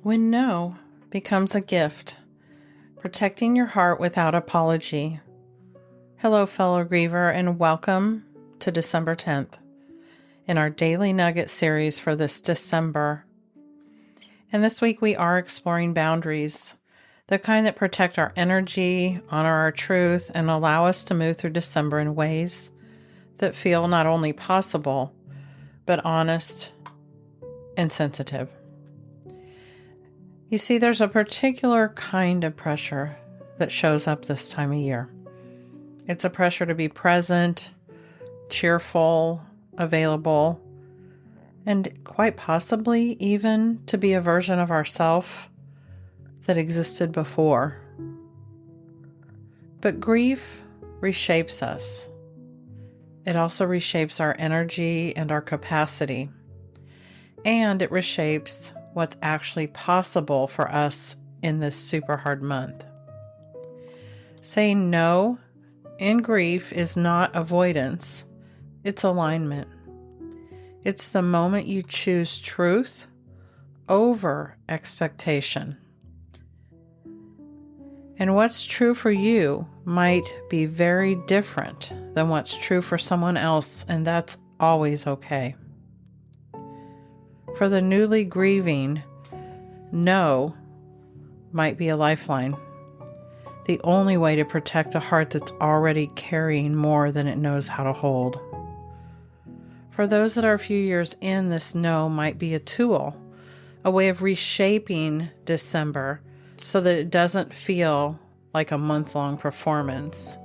When no becomes a gift, protecting your heart without apology. Hello, fellow Griever, and welcome to December 10th in our Daily Nugget series for this December. And this week we are exploring boundaries, the kind that protect our energy, honor our truth, and allow us to move through December in ways that feel not only possible, but honest and sensitive. You see, there's a particular kind of pressure that shows up this time of year. It's a pressure to be present, cheerful, available, and quite possibly even to be a version of ourselves that existed before. But grief reshapes us. It also reshapes our energy and our capacity. And it reshapes what's actually possible for us in this super hard month. Saying no in grief is not avoidance, it's alignment. It's the moment you choose truth over expectation. And what's true for you might be very different than what's true for someone else, and that's always okay. For the newly grieving, no might be a lifeline. The only way to protect a heart that's already carrying more than it knows how to hold. For those that are a few years in, this no might be a tool, a way of reshaping December so that it doesn't feel like a month-long performance.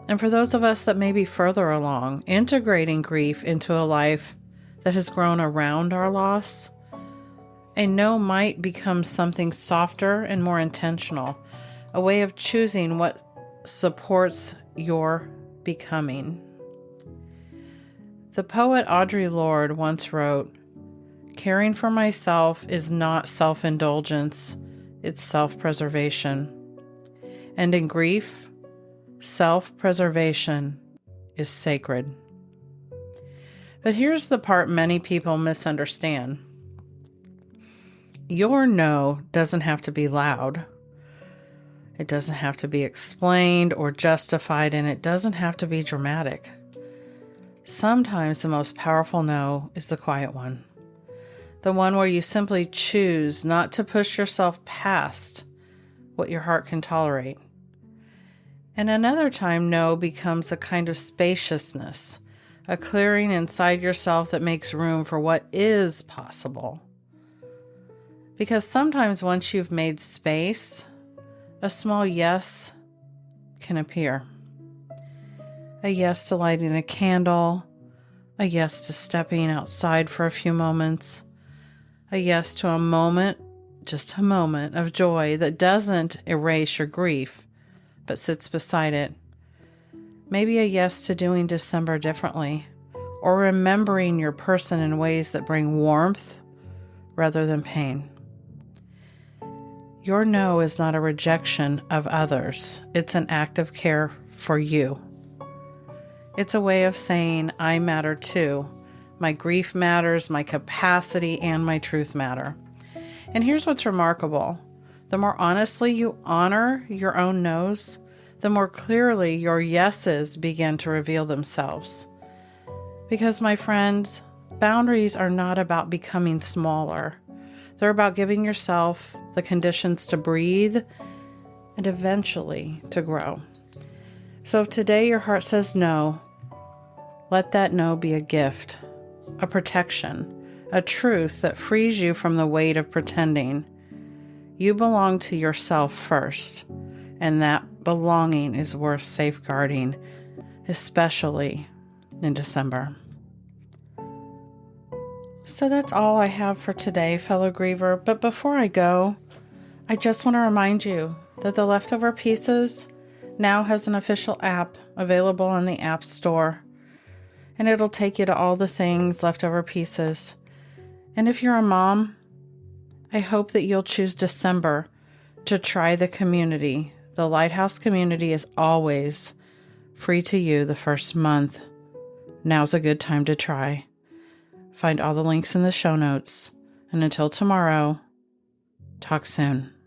And for those of us that may be further along, integrating grief into a life that has grown around our loss, a no might become something softer and more intentional, a way of choosing what supports your becoming. The poet Audre Lorde once wrote, "Caring for myself is not self-indulgence, it's self-preservation." And in grief, self-preservation is sacred. But here's the part many people misunderstand. Your no doesn't have to be loud. It doesn't have to be explained or justified, and it doesn't have to be dramatic. Sometimes the most powerful no is the quiet one. The one where you simply choose not to push yourself past what your heart can tolerate. And another time, no becomes a kind of spaciousness, a clearing inside yourself that makes room for what is possible. Because sometimes once you've made space, a small yes can appear. A yes to lighting a candle, a yes to stepping outside for a few moments, a yes to a moment, just a moment of joy that doesn't erase your grief, but sits beside it. Maybe a yes to doing December differently, or remembering your person in ways that bring warmth rather than pain. Your no is not a rejection of others. It's an act of care for you. It's a way of saying, I matter too. My grief matters, my capacity, and my truth matter. And here's what's remarkable. The more honestly you honor your own no's, the more clearly your yeses begin to reveal themselves. Because, my friends, boundaries are not about becoming smaller. They're about giving yourself the conditions to breathe and eventually to grow. So if today your heart says no, let that no be a gift, a protection, a truth that frees you from the weight of pretending. You belong to yourself first, and that belonging is worth safeguarding, especially in December. So that's all I have for today, fellow Griever. But before I go, I just want to remind you that the Leftover Pieces now has an official app available in the App Store. And it'll take you to all the things Leftover Pieces. And if you're a mom, I hope that you'll choose December to try the community. The Lighthouse community is always free to you the first month. Now's a good time to try. Find all the links in the show notes. And until tomorrow, Talk soon.